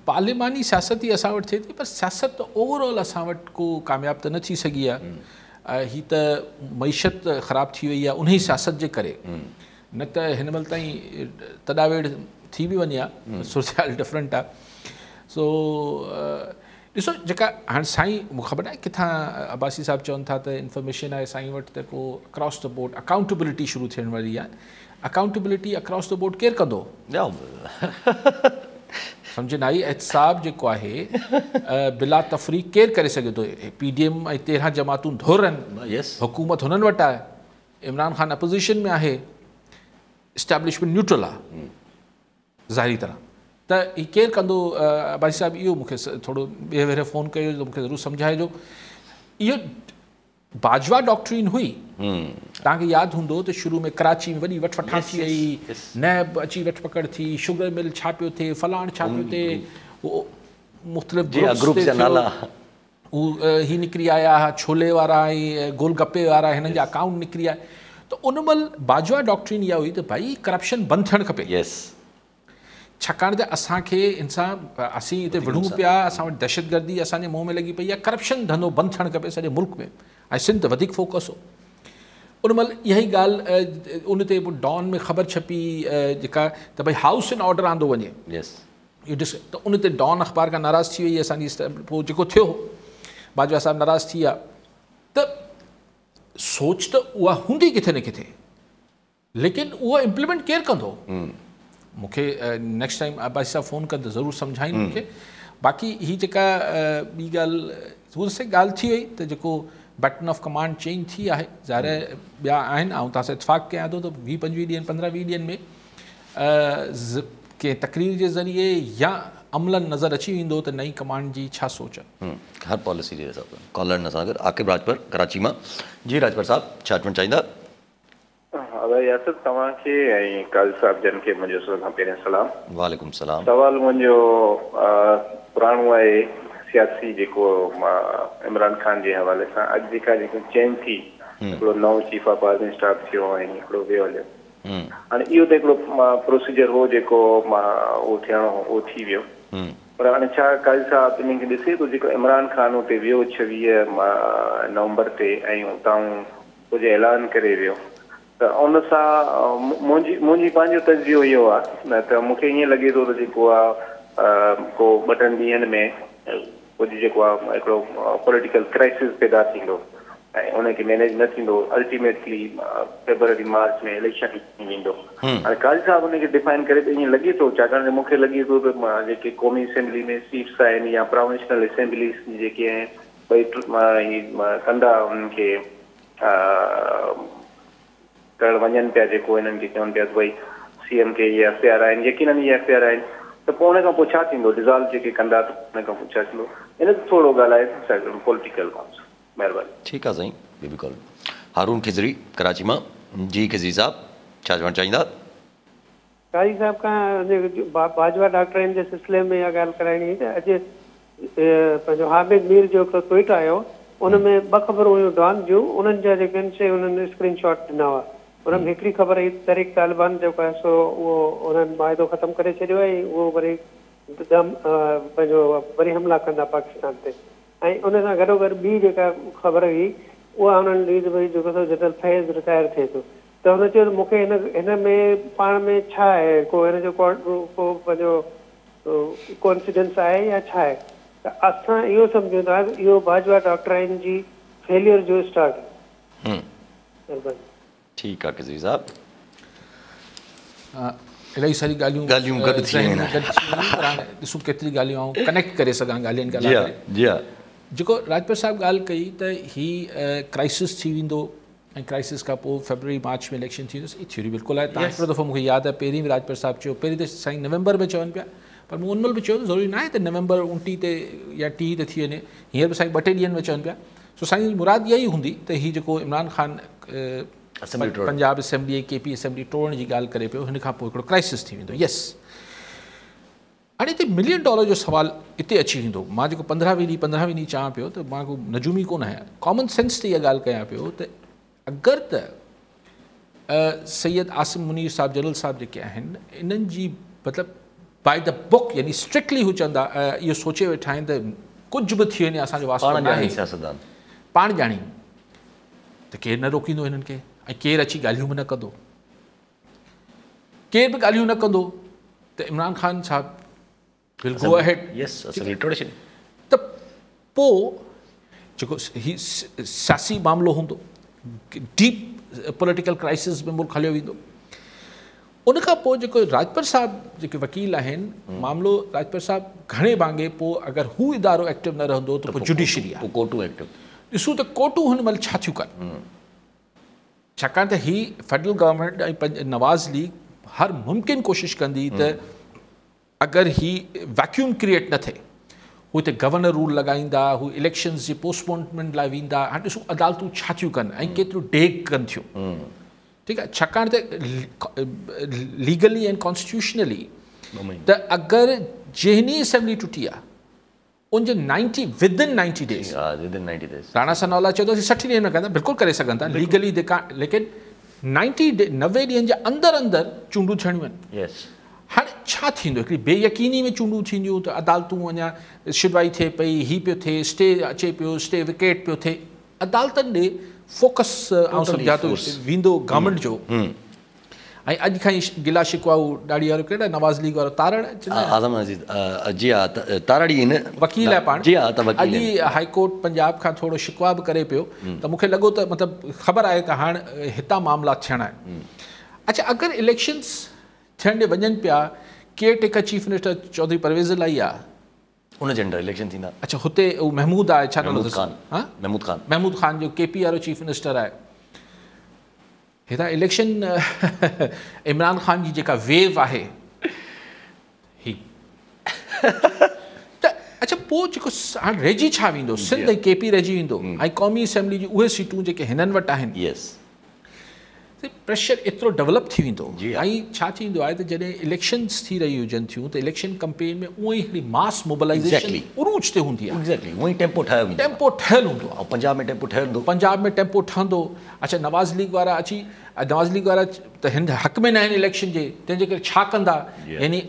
पार्लिमानी सियासत ई असां वटि थिए थी, पर सियासत त ओवरऑल असां वटि को कामयाब त न थी सघी आहे। हीअ त मईशत ख़राबु थी वई आहे उन सियासत जे करे, न त हिन महिल ताईं तॾावेड़ थी बि वञे आहे, सूरत डिफरेंट आहे। सो ॾिसो जेका हाणे साईं मूंखे ख़बर आहे किथां अब्बासी साहिब चवनि था त इंफॉर्मेशन आहे साईं वटि त को अक्रॉस द बोर्ड अकाउंटेबिलिटी शुरू थियण वारी आहे। अकाउंटेबिलिटी अक्रॉस द बोर्ड केरु कंदो? सम्झ न आई। एहतसाब जेको आहे बिला तफ़रीक़ केरु करे सघे थो? PDM ऐं 13 जमातूं धोरनि, हुकूमत हुननि वटि आहे। इमरान ख़ान अपोज़िशन में आहे, इस्टेब्लिशमेंट न्यूट्रल आहे ज़ाहिरी तरह, त ही केरु कंदो? भाई साहिबु इहो मूंखे थोरो ॿिए भेरे फ़ोन कयो त मूंखे ज़रूरु सम्झाइजो। इहो बाजवा डॉक्ट्रिन हुई, तव्हांखे यादि हूंदो त शुरू में कराची में वॾी वठवठा थी वई, नैब अची वठ पकड़ थी, शुगर मिल छा पियो थिए, फलाण छा पियो थिए, मुख़्तलिफ़ ग्रुप जा नाला ही निकिरी आया, छोले वारा ऐं गोलगप्पे वारा, हिननि जा अकाउंट निकिरी आया। त उन महिल बाजवा डॉक्ट्रिन इहा हुई त भाई करप्शन बंदि थियणु खपे, छाकाणि त असांखे असीं हिते विढ़ूं पिया, असां वटि दहशतगर्दी असांजे मुंहं में लॻी पई आहे, करप्शन धंधो बंदि थियणु खपे सॼे मुल्क में, ऐं सिंध त वधीक फोकस हो। उन महिल इहा ई ॻाल्हि उन ते पोइ डॉन में ख़बर छपी जेका त भई हाउस इन ऑर्डर आंदो वञे, त उन ते डॉन अख़बार खां नाराज़ थी वई असांजी, पोइ जेको थियो बाजवा साहिबु नाराज़ थी विया। त सोच त उहा हूंदी किथे न किथे, लेकिन उहा इम्प्लीमेंट केरु कंदो? मूंखे नेक्स्ट टाइम अब्बासी साहिबु फ़ोन कंदे ज़रूरु सम्झाईंदो मूंखे। बाक़ी हीअ जेका ॿी ॻाल्हि हू से ॻाल्हि थी वई त जेको बैटन ऑफ कमांड चेंज थी आहे, ज़ाहिर ॿिया आहिनि, ऐं तव्हां सां इतफ़ाक़ कयां थो त 20-25 ॾींहंनि 15-20 ॾींहंनि में कंहिं तकरीर जे ज़रिए या अमलन नज़र अची वेंदो त नई कमांड जी छा सोच आहे हर पॉलिसी जे हिसाब सां। कॉलर सां गॾु आकिब राजपर कराची मां। जी राजपर साहिबु, छा चवणु चाहींदा? यासिर तव्हांखे ऐं काज़ी साहिब जन खे मुंहिंजो सभ खां पहिरियों सलाम। वालेकुम सलाम। सवाल मुंहिंजो पुराणो आहे सियासी, जेको इमरान ख़ान जे हवाले सां। अॼु जेका चेंज थी, हिकिड़ो नओं चीफ ऑफ आर्मी स्टाफ थियो ऐं हिकिड़ो वियो हलियो, हाणे इहो त हिकिड़ो प्रोसीजर हो जेको उहो थियणो हो, उहो थी वियो। पर हाणे छा काज़ी साहिब इन्हनि खे ॾिसे थो, जेको इमरान ख़ान हुते वियो 26 नवंबर ते ऐं हुतां कुझु ऐलान करे वियो, त उन सां मुंहिंजी पंहिंजो तजुर्बो इहो आहे न, त मूंखे ईअं लॻे थो त जेको आहे को 2-3 ॾींहंनि में कुझु जेको आहे हिकिड़ो पॉलिटिकल क्राइसिस पैदा थींदो ऐं उनखे मैनेज न थींदो। अल्टीमेटली फेबरवरी मार्च में इलेक्शन थी वेंदो। हाणे काज़ी साहिबु उनखे डिफाइन करे त ईअं लॻे थो, छाकाणि त मूंखे लॻे थो त जेके क़ौमी असेंबली में सीट्स आहिनि या प्रोविंशनल असेंबलीज़ जेके आहिनि, भई कंदा उन्हनि खे करणु वञनि पिया, जेको हिननि खे चवनि पिया त भई CM के इहे FIR आहिनि, यकीनन इहे FIR आहिनि, त पोइ उन खां पोइ छा थींदो? डिज़ॉल्व जेके कंदा त उन खां पोइ छा थींदो? इन ते थोरो ॻाल्हाए पॉलिटिकल काउंसिल। महिरबानी। ठीकु आहे साईं, ॿियो बि कॉल। हारून खिज़री कराची मां। जी खिज़री साहिबु, छा चवणु चाहींदा? काज़ी साहिब खां बाजवा डॉक्टरनि जे सिलसिले में इहा ॻाल्हि कराइणी हुई त अॼु पंहिंजो हामिद मीर जो हिकिड़ो ट्वीट आयो, उन में 2 ख़बरूं हुयूं डॉन जूं, उन्हनि जा जेके आहिनि से उन्हनि स्क्रीन शॉट ॾिना हुआ। उन में हिकिड़ी ख़बर हुई तहरीक तालिबान जेको आहे सो उहो उन्हनि माइदो ख़तमु करे छॾियो ऐं उहो वरी पंहिंजो वरी हमला कंदा पाकिस्तान ते। ऐं उन सां गॾोगॾु ॿी जेका ख़बर हुई उहा हुननि ॾी भई जेको जनरल फैज़ रिटायर थिए थो, त हुन चयो त मूंखे हिन में पाण में छा आहे, को हिन जो को पंहिंजो कॉन्फिडेंस आहे या छा आहे? त असां इहो सम्झूं था इहो बाजवा डॉक्टराइन जी फेलियर जो स्टार्ट आहे। महिरबानी। ठीकु आहे खिज़री साहिबु। इलाही सारी ॻाल्हियूं गॾु थी आहिनि, ॾिसूं केतिरी ॻाल्हियूं आऊं कनेक्ट करे सघां ॻाल्हियुनि खे। जी हा, जेको राजपर साहिबु ॻाल्हि कई त हीउ क्राइसिस थी वेंदो ऐं क्राइसिस खां पोइ फेबरवरी मार्च में इलेक्शन थी वेंदो, थ्योरी बिल्कुलु आहे। तव्हां हिकिड़ो दफ़ो मूंखे यादि आहे पहिरीं बि राजपर साहिबु चयो, पहिरीं त साईं नवंबर में चवनि पिया, पर मूं उन महिल बि चयो त ज़रूरी न आहे त नवंबर 29 ते या 30 ते थी वञे, हींअर बि साईं 2-3 ॾींहंनि में चवनि पिया। सो साईं मुराद इहा ई हूंदी त हीउ जेको इमरान ख़ान पंजाब असेंबली ऐं KP असेंबली टोड़ण जी ॻाल्हि करे पियो, हिन खां पोइ हिकिड़ो क्राइसिस थी वेंदो। यस, हाणे हिते $1 मिलियन जो सुवालु हिते अची वेंदो। मां जेको 15-20 ॾींहं चवां पियो त मां को नजूमी कोन आहियां, कॉमन सेंस ते इहा ॻाल्हि कयां पियो त अगरि त सैयद आसिम मुनीर साहिबु जनरल साहिबु जेके आहिनि, इन्हनि जी मतिलबु बाय द बुक यानी स्ट्रिक्टली हू चवंदा, इहो सोचे वेठा आहिनि त कुझु बि थी वञे असांजो वास्तो न आहे, पाण ॼाणी, त केरु न रोकींदो हिननि खे ऐं केरु अची ॻाल्हियूं बि न कंदो, केरु बि ॻाल्हियूं न कंदो त इमरान ख़ान साहिबु विल गो अहेड। त पोइ जेको ही सियासी मामिलो हूंदो, डीप पॉलिटिकल क्राइसिस में मुल्क हलियो वेंदो। उनखां पोइ जेको राजपर साहिबु जेके वकील आहिनि, मामिलो राजपर साहिबु घणे भाङे पोइ अगरि हू इदारो एक्टिव न रहंदो त पोइ जुडिशरी आहे, ॾिसूं त कोर्टूं हुन महिल छा थियूं कनि, छाकाणि त ही फेडरल गवर्नमेंट ऐं नवाज़ लीग हर मुमकिन कोशिशि कंदी त अगरि ही वैक्यूम क्रिएट न थिए, हू हिते गवर्नर रूल लॻाईंदा, हू इलेक्शन्स जी पोस्टपोनमेंट लाइ वेंदा। हाणे ॾिसो अदालतूं छा थियूं कनि ऐं केतिरो डेग कनि थियूं, ठीकु आहे, छाकाणि त लीगली एंड कॉन्स्टिट्यूशनली त अगरि जहिनी असेंबली टुटी आहे उनजे 90 विदिन 90 डेज़ राणा सनौला चयो त असीं 60 ॾींहं में कंदा, बिल्कुलु करे सघनि था लीगली, लेकिन 90 ॾींहंनि जे अंदरि अंदरि चूंडूं थियणियूं आहिनि। हाणे छा थींदो, हिकिड़ी बेयकीनी में चूंडूं थींदियूं त अदालतूं अञा शिडवाई थिए पई, हीअ पियो थिए, स्टे अचे पियो, स्टे विकेट पियो थिए, अदालतनि ॾे फोकस आउं सम्झां थो वेंदो गवर्नमेंट जो। ऐं अॼु खां ई गिला शिकवा ॾाढी वारो कहिड़ा नवाज़ लीग वारो तारड़ वकील आहे पाण, अॼु ई हाई कोर्ट पंजाब खां थोरो शिकवा बि करे पियो, त मूंखे लॻो त मतिलबु ख़बर आहे त हाणे हितां मामला थियणा आहिनि। अच्छा, अगरि इलेक्शन्स थियण ॾे वञनि पिया, caretaker chief minister Chaudhry Pervaiz Elahi आहे, उनजे अंडर इलेक्शन थींदा। अच्छा, हुते उहो महमूद आहे, छा नालो महमूद ख़ान जो KP वारो चीफ मिनिस्टर आहे। हितां इलेक्शन इमरान ख़ान जी जेका वेव आहे ही त अच्छा, पोइ जेको हाणे रहिजी छा वेंदो, सिंध ऐं KP रहिजी वेंदो ऐं क़ौमी असेंबली जी उहे सीटूं जेके हिननि वटि आहिनि, प्रेशर एतिरो डेवलप थी वेंदो। ऐं छा थींदो आहे त जॾहिं इलेक्शन्स थी रही हुजनि थियूं त इलेक्शन कैंपेन में उहो ई हिकिड़ी मास मोबिलाइज़ेशन उरूज ते हूंदी आहे। उहो ई टेम्पो ठहियलु हूंदो आहे, पंजाब में टेम्पो ठहियलु हूंदो, पंजाब में टेम्पो ठहंदो। अच्छा, नवाज़ लीग वारा अची, नवाज़ लीग वारा त हिन हक़ में न आहिनि इलेक्शन जे, तंहिंजे करे छा कंदा, यानी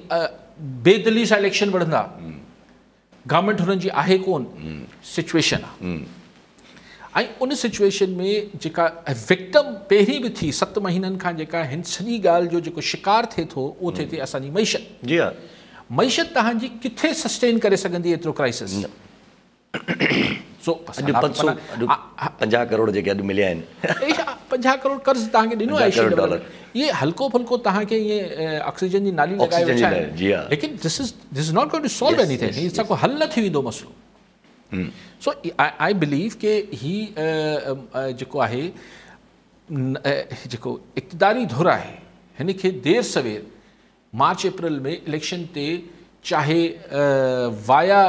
बेदिली सां इलेक्शन वठंदा, गवर्नमेंट हुननि जी आहे कोन, सिचुएशन आहे। ऐं उन सिचुएशन में जेका विक्टम पहिरीं बि थी 7 महीननि खां, जेका हिन सॼी ॻाल्हि जो जेको शिकार थिए थो, उहो थिए थी असांजी मईशत। मईशत तव्हांजी किथे सस्टेन करे सघंदी एतिरो क्राइसिस? सो 50 करोड़ जेके अॼु मिलिया आहिनि, 50 करोड़ कर्ज़ तव्हांखे ॾिनो आहे, इहे हल्को फुल्को तव्हांखे ईअं ऑक्सीजन जी नाली लॻाए वेठा आहिनि, लेकिन this is not going to solve anything, हिन सां को हल न थी वेंदो मसइलो। सो आई बिलीव के ही जेको आहे, जेको इक़्तिदारी धुर आहे, हिन खे देर सवेर मार्च अप्रैल में इलेक्शन ते चाहे वाया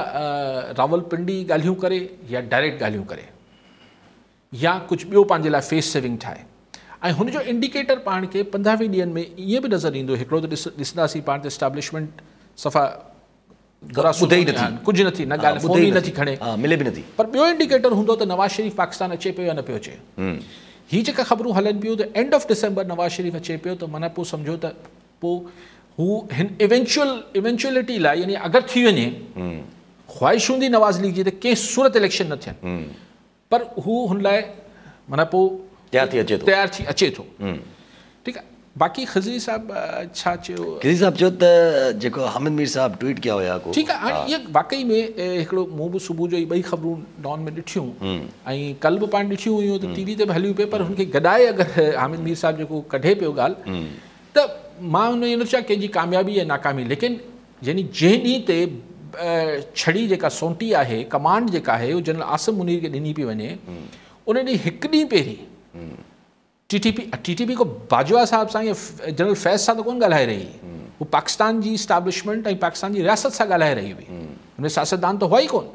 रावलपिंडी ॻाल्हियूं करे या डायरेक्ट ॻाल्हियूं करे या कुझु ॿियो पंहिंजे लाइ फेस सेविंग ठाहे, ऐं हुनजो इंडिकेटर पाण खे 15-20 ॾींहनि में ईअं बि नज़र ईंदो। हिकिड़ो त ॾिसंदासीं पाण त एस्टाब्लिशमेंट सफ़ा कुझु नथी, न ॻाल्हि फोन ई नथी खणे, मिले बि नथी। पर ॿियो इंडिकेटर हूंदो त नवाज़ शरीफ़ पाकिस्तान अचे पियो या न पियो अचे। हीअ जेका ख़बरूं हलनि पियूं त एंड ऑफ डिसंबर नवाज़ शरीफ़ अचे पियो, त माना पोइ सम्झो त पोइ हू हिन इवेंचुअलिटी लाइ, यानी अगरि थी वञे, ख़्वाहिश हूंदी नवाज़ लीग जी त कंहिं सूरत इलेक्शन न थियनि, पर हू हुन लाइ माना पोइ तयारु थी अचे थो। ठीकु आहे, बाक़ी खज़री साहब छा चयो? खज़री साहब चयो त जेको हामिद मीर साहब ट्वीट कया हुया, ठीकु आहे। हाणे इहे वाक़ई में हिकिड़ो मूं बि सुबुह जो ई 2 ख़बरूं डॉन में ॾिठियूं, ऐं कल्ह बि पाण ॾिठियूं हुयूं त TV ते बि हलियूं पिए, पर हुनखे गॾाए अगरि हामिद मीर साहब जेको कढे पियो ॻाल्हि, त मां हुन इहो न चवां कंहिंजी कामयाबी या नाकामी, लेकिन यानी जंहिं ॾींहं ते छड़ी जेका सोंटी आहे, कमांड जेका आहे, उहो जनरल आसिम मुनीर खे ॾिनी पई वञे, उन ॾींहुं हिकु ॾींहुं पहिरीं TTP को बाजवा साहब सां या जनरल फैज़ सां त कोन ॻाल्हाए रही, हू पाकिस्तान जी इस्टेब्लिशमेंट ऐं पाकिस्तान जी रियासत सां ॻाल्हाए रही हुई, हुन सियासतदान त हुआ ई कोन,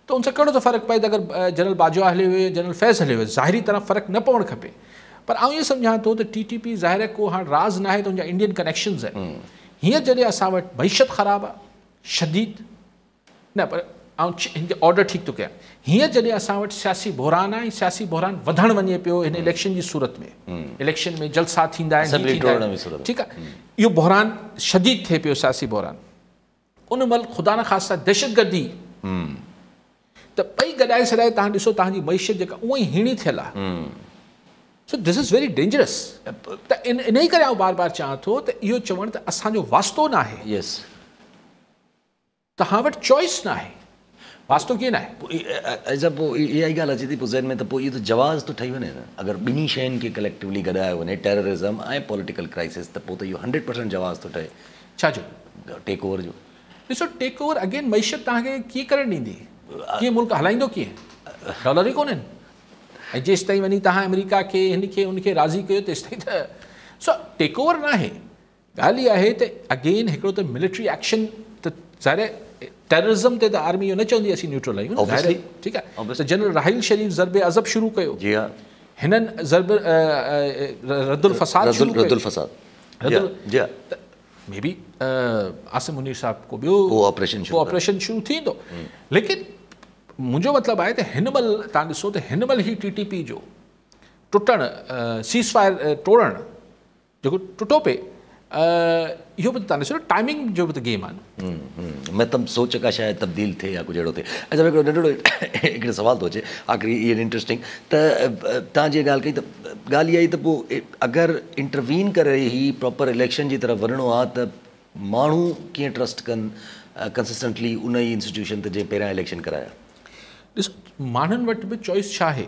त उनसां कहिड़ो त फ़र्क़ु पए त अगरि जनरल बाजवा हले हुए, जनरल फैज़ हले हुए, ज़ाहिरी तरह फ़र्क़ु न पवणु खपे। पर आउं इहो सम्झां थो त TTP ज़ाहिर को हाणे राज़ न आहे त उनजा इंडियन कनेक्शन्स आहिनि। हीअं जॾहिं असां वटि मईशत ख़राबु आहे, शदीद न, पर आउं हिन ऑर्डर ठीकु थो कयां, हीअं जॾहिं असां वटि सियासी बहरान आहे, ऐं सियासी बहरान वधणु वञे पियो हिन इलेक्शन जी सूरत में, इलेक्शन में जलसा थींदा आहिनि, ठीकु आहे, इहो बहरान शदीद थिए पियो, सियासी बहरान, उन महिल ख़ुदा न ख़ासिता दहशतगर्दी, त ॿई गॾाए छॾाए तव्हां ॾिसो तव्हांजी मईशत जेका उहा ई हीणी थियल आहे। So this is very dangerous. त इन ई करे आउं बार बार चवां थो त इहो चवणु त असांजो वास्तो न आहे, तव्हां वटि चॉइस न आहे, वास्तो कीअं न आहे? पोइ इहा ई ॻाल्हि अचे थी पोइ ज़हन में, त पोइ इहो त जवाज़ थो ठही वञे न, अगरि ॿिन्ही शयुनि खे कलेक्टिवली गॾायो वञे, टेररिज़म ऐं पॉलिटिकल क्राइसिस, त पोइ त इहो 100% जवाज़ थो ठहे। छाजो? टेक ओवर जो। ॾिसो, टेक ओवर अगेन मईशत तव्हांखे कीअं करणु ॾींदी, कीअं मुल्क हलाईंदो, कीअं? डॉलर ई कोन्हनि, ऐं जेसि ताईं वञी तव्हां अमेरिका खे हिनखे उनखे राज़ी कयो तेसि ताईं त सो टेक ओवर न आहे। ॻाल्हि इहा आहे त अगेन हिकिड़ो त मिलिट्री एक्शन त ज़ाहिर टेररिज़म ते त आर्मी इहो न चवंदी असीं न्यूट्रल आहियूं, ठीकु आहे। त जनरल राहिल शरीफ़ ज़रबे अज़ब शुरू कयो, जी हा, हिननि ज़रब रद्दुल फसाद शुरू कयो, मे बी आसिम मुनीर साहब को ॿियो ऑपरेशन शुरू थींदो। लेकिन मुंहिंजो मतिलबु आहे त हिन महिल तव्हां ॾिसो त हिन महिल ई TTP जो टुटणु, सीज़ फायर तोड़णु जेको टुटो पिए, इहो बि तव्हां ॾिसो टाइमिंग जो बि त गेम आहे न। मतिलबु सोच का शायदि तब्दील थिए या कुझु अहिड़ो थिए। अच्छा हिकिड़ो नंढिड़ो हिकिड़ो सुवाल थो अचे आख़िरी, इहा इंट्रस्टिंग त तव्हां जीअं ॻाल्हि कई त ॻाल्हि इहा ई त पोइ अगरि इंटरवीन करे ई प्रॉपर इलेक्शन जी तरफ़ वञिणो आहे त माण्हू कीअं ट्रस्ट कनि कंसिस्टेंटली उन ई इंस्टीट्यूशन ते जंहिं पहिरियां इलेक्शन कराया? ॾिसो माण्हुनि वटि बि चॉइस छा आहे,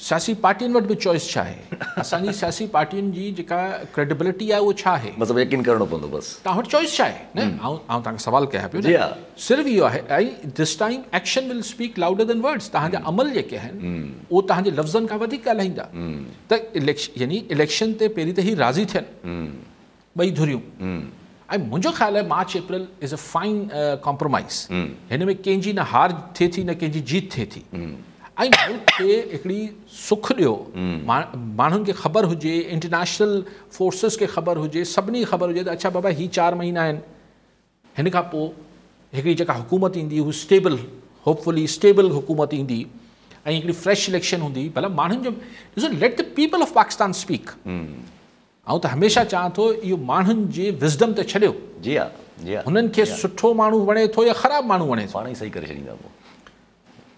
सियासी पार्टियुनि वटि बि चॉइस छा आहे, असांजी सियासी पार्टियुनि जी जेका क्रेडिबिलिटी आहे उहो छा आहे, मतिलबु यकीन करिणो पवंदो बसि। तव्हां वटि चॉइस छा आहे न। आउं तव्हांखे सवाल कयां पियो न, सिर्फ़ु इहो आहे ऐं this time action will speak louder than words. तव्हांजा अमल जेके आहिनि उहो तव्हांजे लफ़्ज़नि खां वधीक ॻाल्हाईंदा। त यानी इलेक्शन ते पहिरीं त ई राज़ी थियनि ॿई धुरियूं, ऐं मुंहिंजो ख़्यालु आहे March April is a fine compromise. हिन में कंहिंजी न हार थिए थी न कंहिंजी जीत थिए थी, ऐं मुल्क खे हिकिड़ी सुख ॾियो, माण्हुनि खे ख़बर हुजे, इंटरनेशनल फोर्सिस खे ख़बर हुजे, सभिनी खे ख़बर हुजे त अच्छा बाबा ही 4 महीना आहिनि, हिन खां पोइ हिकिड़ी जेका हुकूमत ईंदी हू स्टेबल, होपफुली स्टेबल हुकूमत ईंदी ऐं हिकिड़ी फ्रेश इलेक्शन हूंदी। भला माण्हुनि जो ॾिसो, let the people of Pakistan speak. ऐं त हमेशह चाहियां थो इहो माण्हुनि जे विज़डम ते छॾियो। जी हा, जी हा, हुननि खे सुठो माण्हू वणे थो या ख़राबु माण्हू वणे थो, पाण ई सही करे छॾींदा पोइ।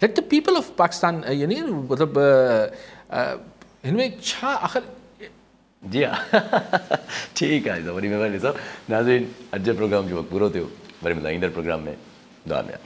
Let the people of Pakistan, यानी मतिलबु हिन में छा आख़िर। जी हा, ठीकु आहे। वरी महिरबानी साहब। नाज़रीन, अॼु जे प्रोग्राम जो वक़्तु पूरो थियो, वरी मिलंदा ईंदड़ प्रोग्राम में। दुआ में।